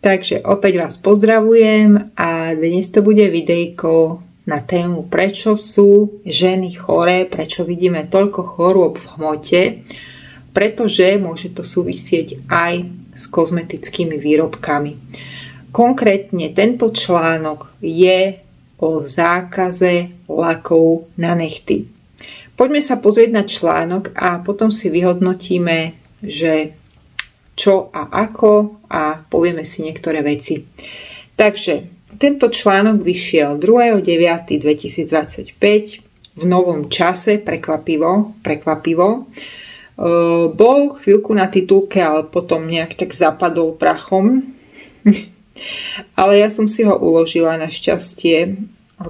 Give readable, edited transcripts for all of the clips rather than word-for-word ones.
Takže opäť vás pozdravujem a dnes to bude videjko na tému, prečo sú ženy choré, prečo vidíme toľko chorôb v hmote, pretože môže to súvisieť aj s kozmetickými výrobkami. Konkrétne tento článok je o zákaze lakov na nechty. Poďme sa pozrieť na článok a potom si vyhodnotíme, že čo a ako a povieme si niektoré veci. Takže tento článok vyšiel 2.9.2025 v novom čase, prekvapivo. Bol chvíľku na titulke, ale potom nejak tak zapadol prachom. Ale ja som si ho uložila našťastie,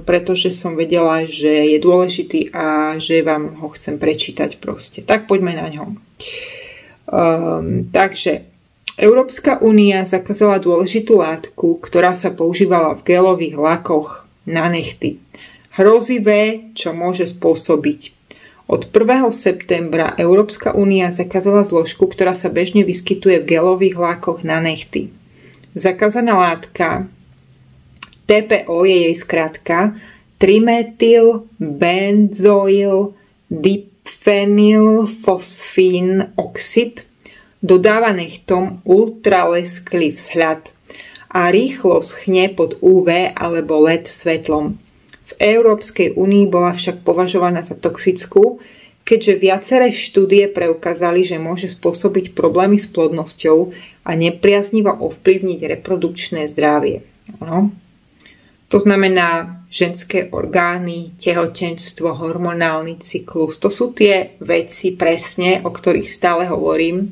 pretože som vedela, že je dôležitý a že vám ho chcem prečítať proste. Tak poďme na ňo. Takže Európska únia zakázala dôležitú látku, ktorá sa používala v gelových lakoch na nechty. Hrozivé, čo môže spôsobiť. Od 1. septembra Európska únia zakázala zložku, ktorá sa bežne vyskytuje v gelových lakoch na nechty. Zakázaná látka TPO je jej skratka trimetylbenzoyl diphenylfosfín oxid, dodáva nechtom ultralesklý vzhľad a rýchlo schne pod UV alebo LED svetlom. V Európskej únii bola však považovaná za toxickú, keďže viaceré štúdie preukázali, že môže spôsobiť problémy s plodnosťou a nepriaznivo ovplyvniť reprodukčné zdravie. Ano. To znamená ženské orgány, tehotenstvo, hormonálny cyklus. To sú tie veci presne, o ktorých stále hovorím,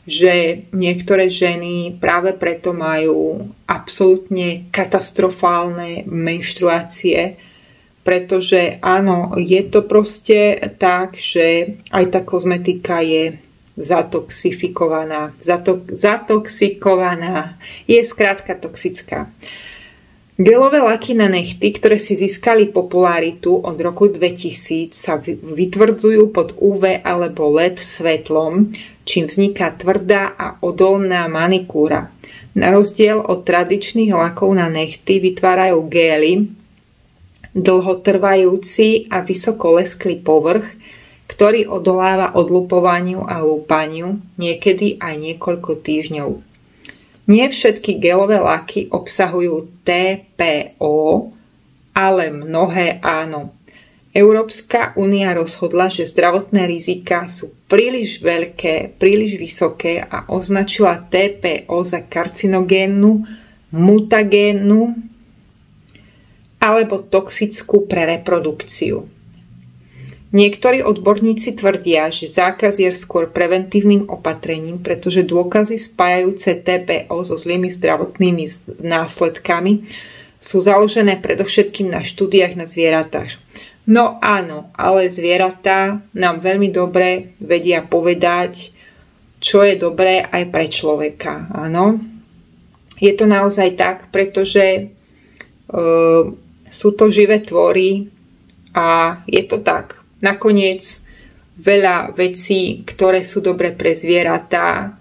že niektoré ženy práve preto majú absolútne katastrofálne menštruácie, pretože áno, je to proste tak, že aj tá kozmetika je zatoxikovaná. Je skrátka toxická. Gelové laky na nechty, ktoré si získali popularitu od roku 2000, sa vytvrdzujú pod UV alebo LED svetlom, čím vzniká tvrdá a odolná manikúra. Na rozdiel od tradičných lakov na nechty vytvárajú gély dlhotrvajúci a vysokolesklý povrch, ktorý odoláva odlupovaniu a lúpaniu, niekedy aj niekoľko týždňov. Nie všetky gelové laky obsahujú TPO, ale mnohé áno. Európska únia rozhodla, že zdravotné riziká sú príliš veľké, príliš vysoké a označila TPO za karcinogénnu, mutagénnu alebo toxickú pre reprodukciu. Niektorí odborníci tvrdia, že zákaz je skôr preventívnym opatrením, pretože dôkazy spájajúce TPO so zlými zdravotnými následkami sú založené predovšetkým na štúdiách na zvieratách. No áno, ale zvieratá nám veľmi dobre vedia povedať, čo je dobré aj pre človeka. Áno. Je to naozaj tak, pretože sú to živé tvory a je to tak. Nakoniec veľa vecí, ktoré sú dobré pre zvieratá,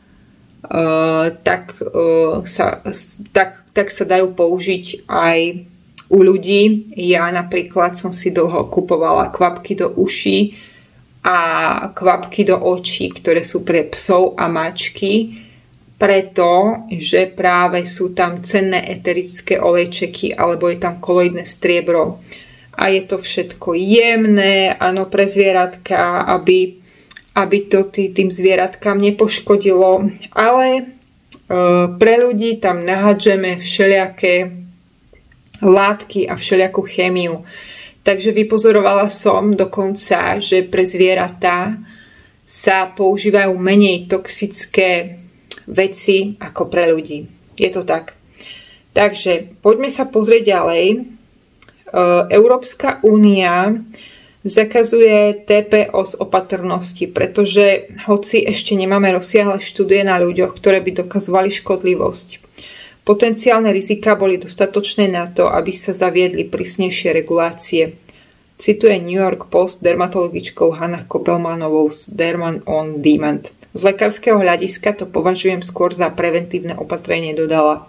tak sa dajú použiť aj u ľudí. Ja napríklad som si dlho kupovala kvapky do uší a kvapky do očí, ktoré sú pre psov a mačky, pretože práve sú tam cenné eterické olejčeky alebo je tam koloidné striebro. A je to všetko jemné, áno, pre zvieratka, aby to tým zvieratkám nepoškodilo. Ale pre ľudí tam nahádžeme všelijaké látky a všelijakú chémiu. Takže vypozorovala som dokonca, že pre zvieratá sa používajú menej toxické veci ako pre ľudí. Je to tak. Takže poďme sa pozrieť ďalej. Európska únia zakazuje TPO z opatrnosti, pretože hoci ešte nemáme rozsiahle štúdie na ľuďoch, ktoré by dokazovali škodlivosť, potenciálne riziká boli dostatočné na to, aby sa zaviedli prísnejšie regulácie. Cituje New York Post dermatologičkou Hannah Koppelmanovou z Derma on Demand. Z lekárskeho hľadiska to považujem skôr za preventívne opatrenie, dodala.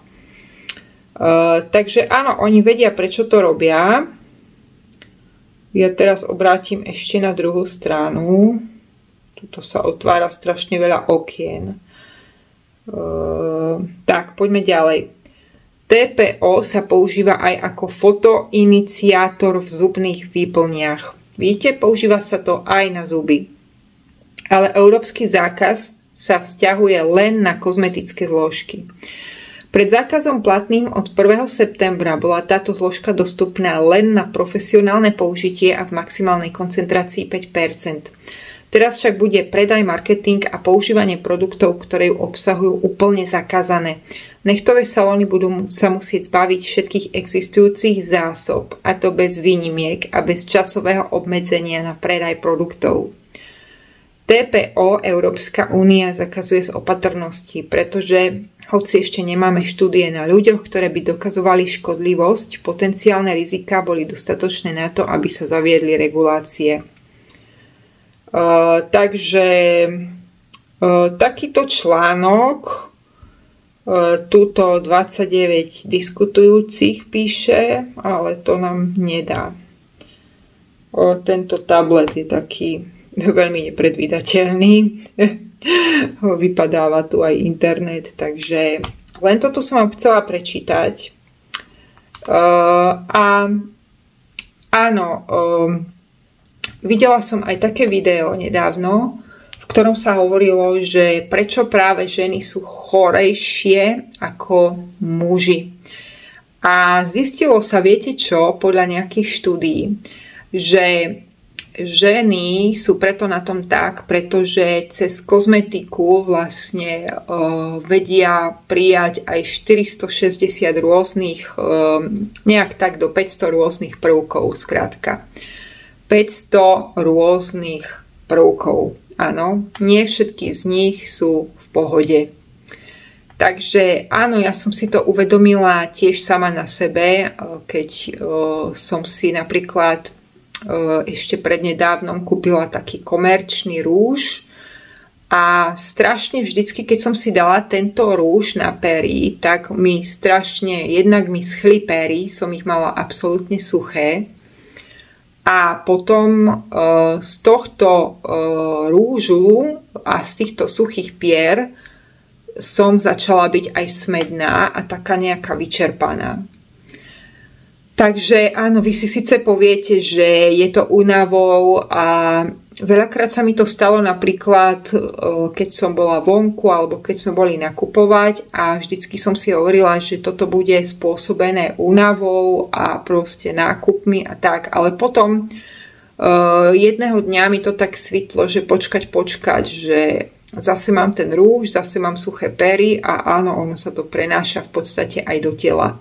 Takže áno, oni vedia, prečo to robia. Ja teraz obrátim ešte na druhú stranu. Tuto sa otvára strašne veľa okien. Tak, poďme ďalej. TPO sa používa aj ako fotoiniciátor v zubných výplniach. Vidíte, používa sa to aj na zuby. Ale európsky zákaz sa vzťahuje len na kozmetické zložky. Pred zákazom platným od 1. septembra bola táto zložka dostupná len na profesionálne použitie a v maximálnej koncentrácii 5%. Teraz však bude predaj, marketing a používanie produktov, ktoré ju obsahujú, úplne zakázané. Nechtové salóny budú sa musieť zbaviť všetkých existujúcich zásob, a to bez výnimiek a bez časového obmedzenia na predaj produktov. TPO Európska únia zakazuje z opatrnosti, pretože hoci ešte nemáme štúdie na ľuďoch, ktoré by dokazovali škodlivosť, potenciálne riziká boli dostatočné na to, aby sa zaviedli regulácie. Takže takýto článok, túto 29 diskutujúcich píše, ale to nám nedá. Tento tablet je taký veľmi nepredvídateľný. Vypadáva tu aj internet, takže len toto som vám chcela prečítať. A áno, videla som aj také video nedávno, v ktorom sa hovorilo, že prečo práve ženy sú chorejšie ako muži. A zistilo sa, viete čo, podľa nejakých štúdií, že ženy sú preto na tom tak, pretože cez kozmetiku vlastne vedia prijať aj 460 rôznych, nejak tak do 500 rôznych prvkov, skrátka. 500 rôznych prvkov, áno. Nie všetky z nich sú v pohode. Takže áno, ja som si to uvedomila tiež sama na sebe, keď som si napríklad ešte prednedávnom kúpila taký komerčný rúž a strašne vždycky, keď som si dala tento rúž na pery, tak mi strašne, jednak mi schli pery, som ich mala absolútne suché a potom z tohto rúžu a z týchto suchých pier som začala byť aj smedná a taká nejaká vyčerpaná. Takže áno, vy si síce poviete, že je to únavou a veľakrát sa mi to stalo napríklad, keď som bola vonku alebo keď sme boli nakupovať a vždycky som si hovorila, že toto bude spôsobené únavou a proste nákupmi a tak. Ale potom jedného dňa mi to tak svitlo, že počkať, že zase mám ten rúž, zase mám suché pery a áno, ono sa to prenáša v podstate aj do tela.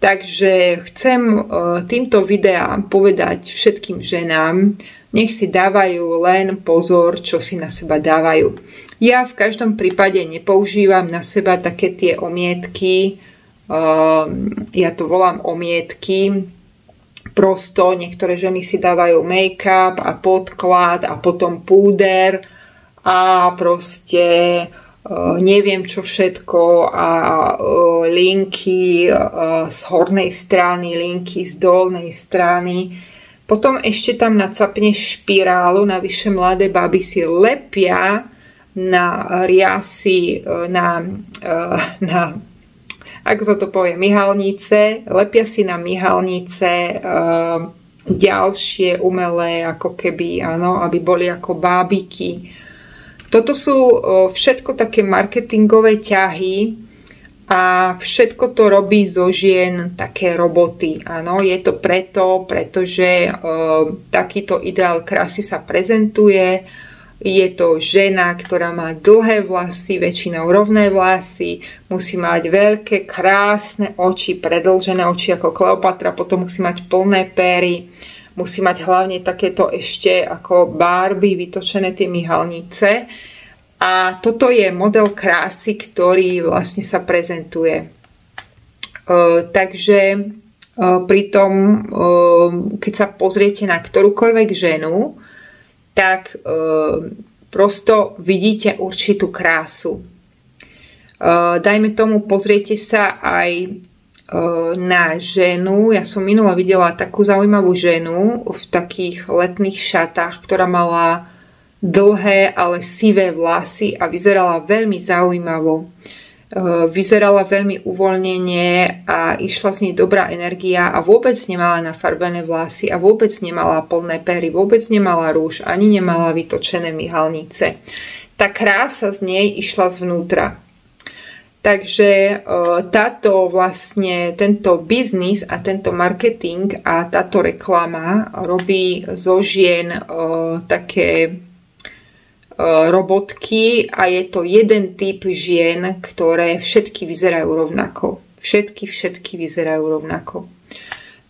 Takže chcem týmto videám povedať všetkým ženám, nech si dávajú len pozor, čo si na seba dávajú. Ja v každom prípade nepoužívam na seba také tie omietky, ja to volám omietky, prosto niektoré ženy si dávajú make-up a podklad a potom púder a proste neviem čo všetko a linky z hornej strany, linky z dolnej strany. Potom ešte tam nacapneš špirálu, navyše mladé baby si lepia na riasy, na ako sa to povie, myhalnice, lepia si na myhalnice ďalšie umelé, ako keby, áno, aby boli ako bábiky. Toto sú všetko také marketingové ťahy a všetko to robí zo žien také roboty. Áno, je to pretože takýto ideál krásy sa prezentuje. Je to žena, ktorá má dlhé vlasy, väčšinou rovné vlasy, musí mať veľké, krásne oči, predĺžené oči ako Kleopatra, potom musí mať plné péry, musí mať hlavne takéto ešte ako Barbie vytočené tie myhalnice. A toto je model krásy, ktorý vlastne sa prezentuje. Takže pri tom, keď sa pozriete na ktorúkoľvek ženu, tak prosto vidíte určitú krásu. Dajme tomu, pozriete sa aj na ženu. Ja som minule videla takú zaujímavú ženu v takých letných šatách, ktorá mala dlhé, ale sivé vlasy a vyzerala veľmi zaujímavo. Vyzerala veľmi uvoľnenie a išla z nej dobrá energia a vôbec nemala nafarbené vlasy a vôbec nemala plné pery, vôbec nemala rúž, ani nemala vytočené myhalnice. Tá krása z nej išla zvnútra. Takže tento biznis a tento marketing a táto reklama robí zo žien také robotky a je to jeden typ žien, ktoré všetky vyzerajú rovnako. Všetky vyzerajú rovnako.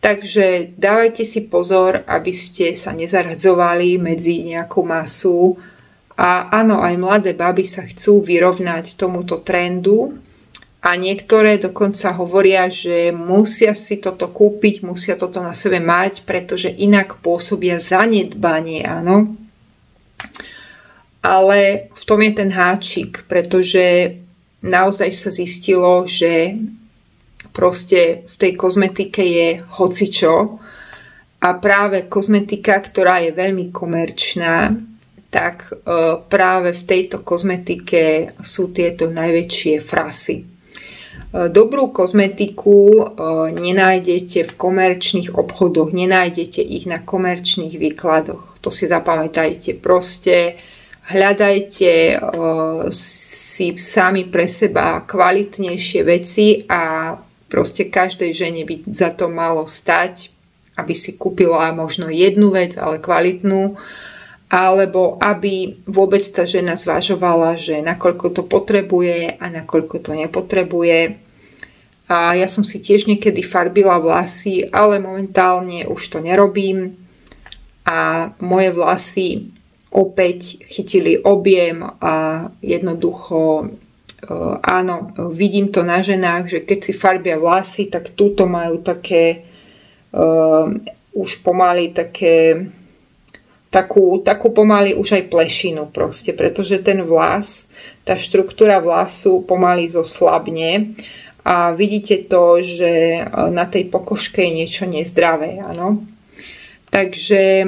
Takže dávajte si pozor, aby ste sa nezaradzovali medzi nejakú masu. A áno, aj mladé baby sa chcú vyrovnať tomuto trendu a niektoré dokonca hovoria, že musia si toto kúpiť, musia toto na sebe mať, pretože inak pôsobia zanedbanie, áno. Ale v tom je ten háčik, pretože naozaj sa zistilo, že proste v tej kozmetike je hocičo a práve kozmetika, ktorá je veľmi komerčná, tak práve v tejto kozmetike sú tieto najväčšie frasy. Dobrú kozmetiku nenájdete v komerčných obchodoch, nenájdete ich na komerčných výkladoch. To si zapamätajte. Proste hľadajte si sami pre seba kvalitnejšie veci a proste každej žene by za to malo stať, aby si kúpila možno jednu vec, ale kvalitnú, alebo aby vôbec tá žena zvažovala, že nakoľko to potrebuje a nakoľko to nepotrebuje. A ja som si tiež niekedy farbila vlasy, ale momentálne už to nerobím. A moje vlasy opäť chytili objem a jednoducho, áno, vidím to na ženách, že keď si farbia vlasy, tak túto majú také, už pomaly také, takú pomaly už aj plešinu proste, pretože ten vlas, tá štruktúra vlasu pomaly zoslabne a vidíte to, že na tej pokožke je niečo nezdravé, áno. Takže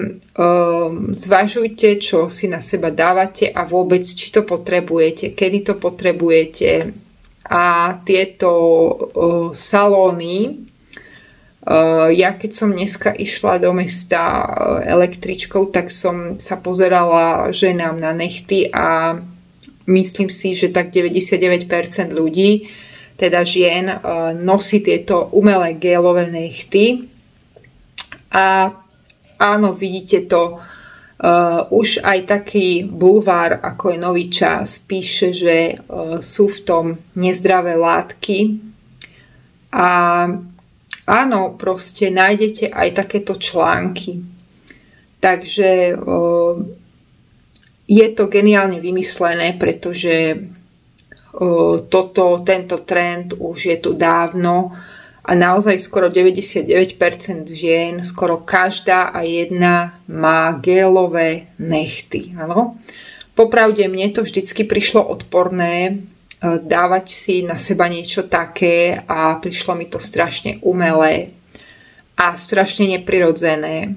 zvažujte, čo si na seba dávate a vôbec, či to potrebujete, kedy to potrebujete. A tieto salóny, ja keď som dneska išla do mesta električkou, tak som sa pozerala ženám na nechty a myslím si, že tak 99% ľudí, teda žien, nosí tieto umelé gélové nechty. A áno, vidíte to, už aj taký bulvár, ako je Nový čas, píše, že sú v tom nezdravé látky a áno, proste nájdete aj takéto články. Takže je to geniálne vymyslené, pretože tento trend už je tu dávno a naozaj skoro 99% žien, skoro každá a jedna má gélové nechty. Áno? Popravde mne to vždycky prišlo odporné dávať si na seba niečo také a prišlo mi to strašne umelé a strašne neprirodzené.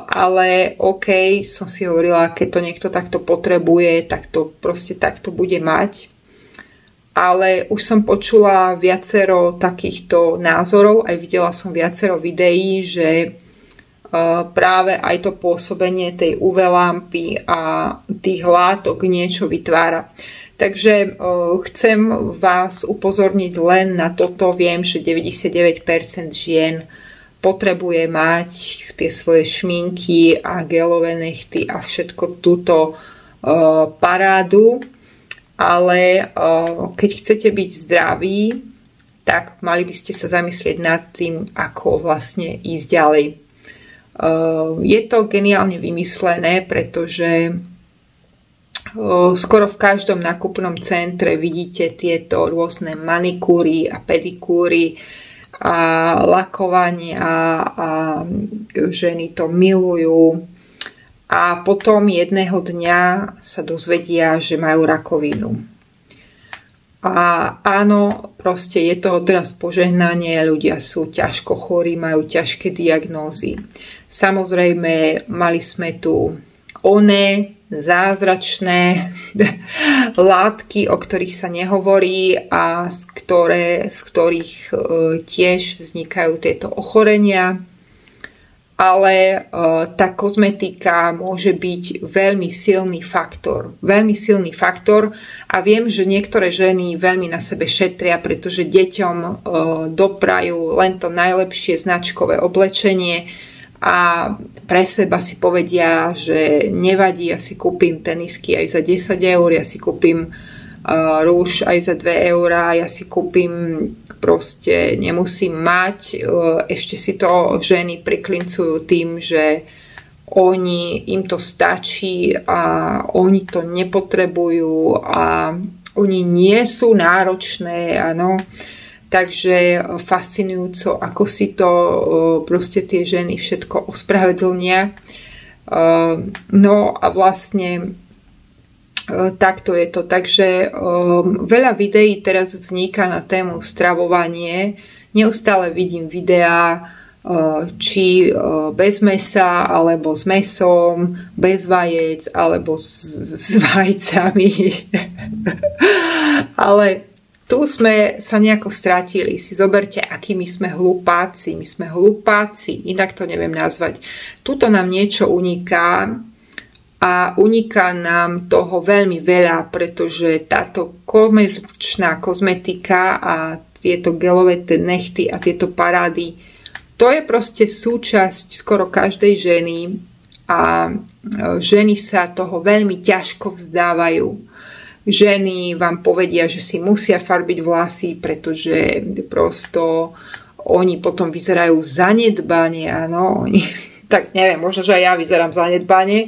Ale OK, som si hovorila, keď to niekto takto potrebuje, tak to proste takto bude mať. Ale už som počula viacero takýchto názorov, aj videla som viacero videí, že práve aj to pôsobenie tej UV lampy a tých látok niečo vytvára. Takže chcem vás upozorniť len na toto. Viem, že 99% žien potrebuje mať tie svoje šminky a gelové nechty a všetko túto parádu. Ale keď chcete byť zdraví, tak mali by ste sa zamyslieť nad tým, ako vlastne ísť ďalej. Je to geniálne vymyslené, pretože skoro v každom nákupnom centre vidíte tieto rôzne manikúry a pedikúry a lakovania a ženy to milujú. A potom jedného dňa sa dozvedia, že majú rakovinu. A áno, proste je toho teraz požehnanie, ľudia sú ťažko chorí, majú ťažké diagnózy. Samozrejme, mali sme tu zázračné látky, o ktorých sa nehovorí a z ktorých tiež vznikajú tieto ochorenia. Ale tá kozmetika môže byť veľmi silný faktor. Veľmi silný faktor a viem, že niektoré ženy veľmi na sebe šetria, pretože deťom doprajú len to najlepšie značkové oblečenie a pre seba si povedia, že nevadí, ja si kúpim tenisky aj za 10 eur, ja si kúpim rúž aj za 2 eurá, ja si kúpim, proste nemusím mať. Ešte si to ženy priklincujú tým, že im to stačí a oni to nepotrebujú a oni nie sú náročné, áno. Takže fascinujúco, ako si to proste tie ženy všetko ospravedlnia. No a vlastne takto je to. Takže veľa videí teraz vzniká na tému stravovanie. Neustále vidím videá, či bez mäsa, alebo s mäsom, bez vajec, alebo s vajcami. Ale tu sme sa nejako stratili. Si zoberte, akí my sme hlupáci. My sme hlupáci, inak to neviem nazvať. Tuto nám niečo uniká a uniká nám toho veľmi veľa, pretože táto komerčná kozmetika a tieto gelové nechty a tieto parády, to je proste súčasť skoro každej ženy a ženy sa toho veľmi ťažko vzdávajú. Ženy vám povedia, že si musia farbiť vlasy, pretože prosto oni potom vyzerajú zanedbane, áno, tak neviem, možno, že aj ja vyzerám zanedbane,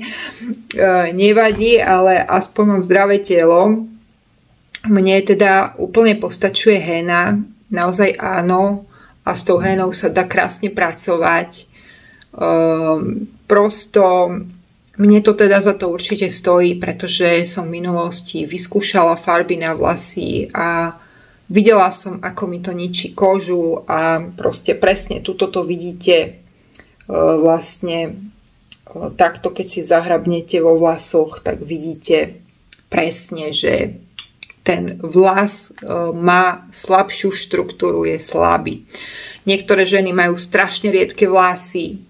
nevadí, ale aspoň mám zdravé telo. Mne teda úplne postačuje héna, naozaj áno, a s tou hénou sa dá krásne pracovať. Prosto mne to teda za to určite stojí, pretože som v minulosti vyskúšala farby na vlasy a videla som, ako mi to ničí kožu a proste presne tuto to vidíte vlastne takto, keď si zahrabnete vo vlasoch, tak vidíte presne, že ten vlas má slabšiu štruktúru, je slabý. Niektoré ženy majú strašne riedke vlasy,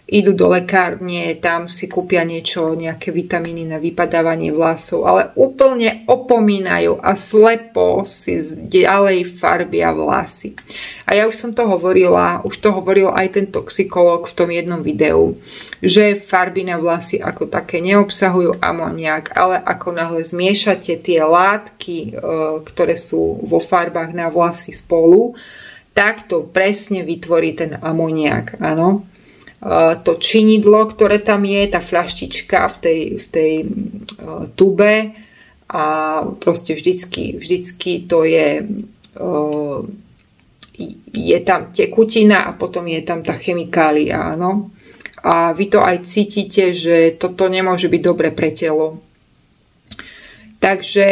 idú do lekárne, tam si kúpia nejaké vitamíny na vypadávanie vlasov, ale úplne opomínajú a slepo si ďalej farbia vlasy. A ja už som to hovorila, už to hovoril aj ten toxikológ v tom jednom videu, že farby na vlasy ako také neobsahujú amoniak, ale ako náhle zmiešate tie látky, ktoré sú vo farbách na vlasy spolu, tak to presne vytvorí ten amoniak, áno. To činidlo, ktoré tam je, tá fľaštička v tej tube a proste vždycky to je tam tekutina a potom je tam tá chemikália, áno. A vy to aj cítite, že toto nemôže byť dobre pre telo. Takže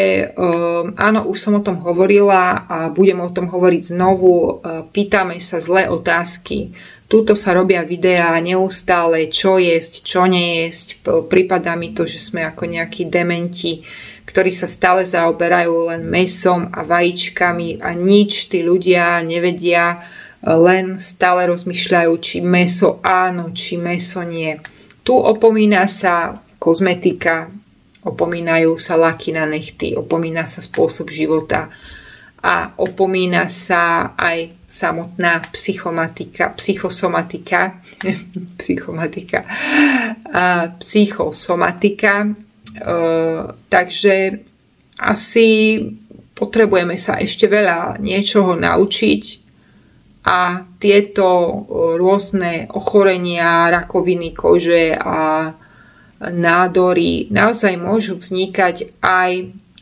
áno, už som o tom hovorila a budem o tom hovoriť znovu. Pýtame sa zlé otázky. Tuto sa robia videá neustále, čo jesť, čo nejesť. Prípada mi to, že sme ako nejakí dementi, ktorí sa stále zaoberajú len mäsom a vajíčkami a nič tí ľudia nevedia, len stále rozmýšľajú, či mäso áno, či mäso nie. Tu opomína sa kozmetika, opomínajú sa laky na nechty, opomína sa spôsob života a opomína sa aj samotná psychosomatika. Takže asi potrebujeme sa ešte veľa niečoho naučiť a tieto rôzne ochorenia, rakoviny kože a nádory naozaj môžu vznikať aj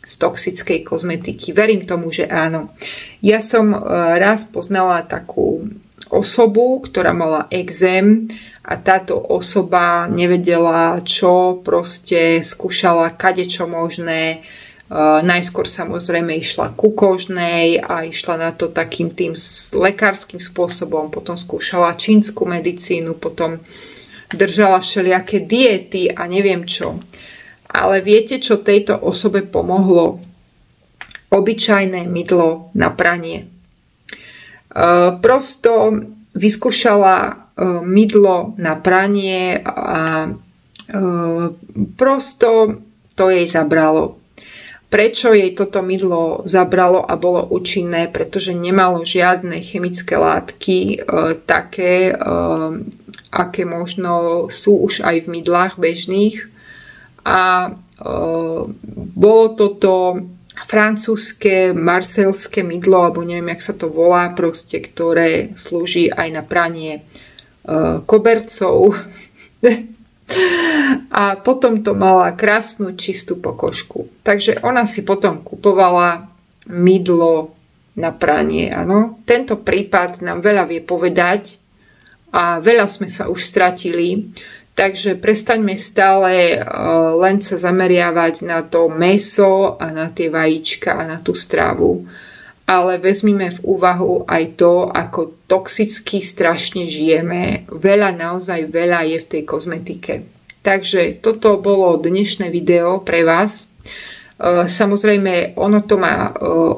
z toxickej kozmetiky. Verím tomu, že áno. Ja som raz poznala takú osobu, ktorá mala ekzém a táto osoba nevedela čo, proste skúšala kadečo možné, Najskôr samozrejme išla ku kožnej a išla na to takým tým lekárskym spôsobom, potom skúšala čínsku medicínu, potom držala všelijaké diety a neviem čo. Ale viete, čo tejto osobe pomohlo? Obyčajné mydlo na pranie. Prosto vyskúšala mydlo na pranie a prosto to jej zabralo. Prečo jej toto mydlo zabralo a bolo účinné? Pretože nemalo žiadne chemické látky také, aké možno sú už aj v mydlách bežných. A bolo toto francúzske marselské mydlo, alebo neviem, jak sa to volá, proste, ktoré slúži aj na pranie kobercov. A potom to mala krásnu čistú pokožku. Takže ona si potom kupovala mydlo na pranie. Ano. Tento prípad nám veľa vie povedať a veľa sme sa už stratili. Takže prestaňme stále len sa zameriavať na to mäso a na tie vajíčka a na tú stravu. Ale vezmime v úvahu aj to, ako toxicky strašne žijeme. Naozaj veľa je v tej kozmetike. Takže toto bolo dnešné video pre vás. Samozrejme, ono to má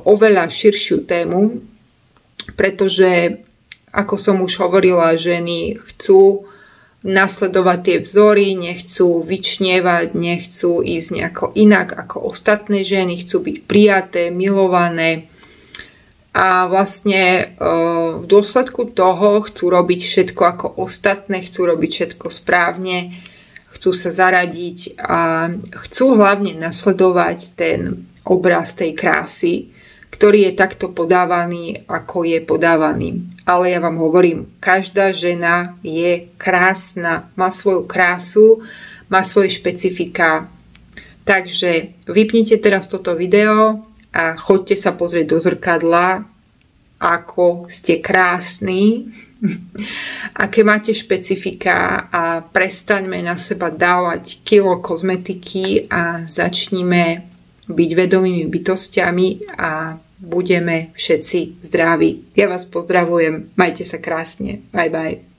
oveľa širšiu tému, pretože, ako som už hovorila, ženy chcú nasledovať tie vzory, nechcú vyčnievať, nechcú ísť nejako inak ako ostatné ženy, chcú byť prijaté, milované. A vlastne v dôsledku toho chcú robiť všetko ako ostatné, chcú robiť všetko správne, chcú sa zaradiť a chcú hlavne nasledovať ten obraz tej krásy, ktorý je takto podávaný, ako je podávaný. Ale ja vám hovorím, každá žena je krásna, má svoju krásu, má svoje špecifika. Takže vypnite teraz toto video a choďte sa pozrieť do zrkadla, ako ste krásni, aké máte špecifika a prestaňme na seba dávať kilo kozmetiky a začnime byť vedomými bytostiami a budeme všetci zdraví. Ja vás pozdravujem, majte sa krásne, bye bye.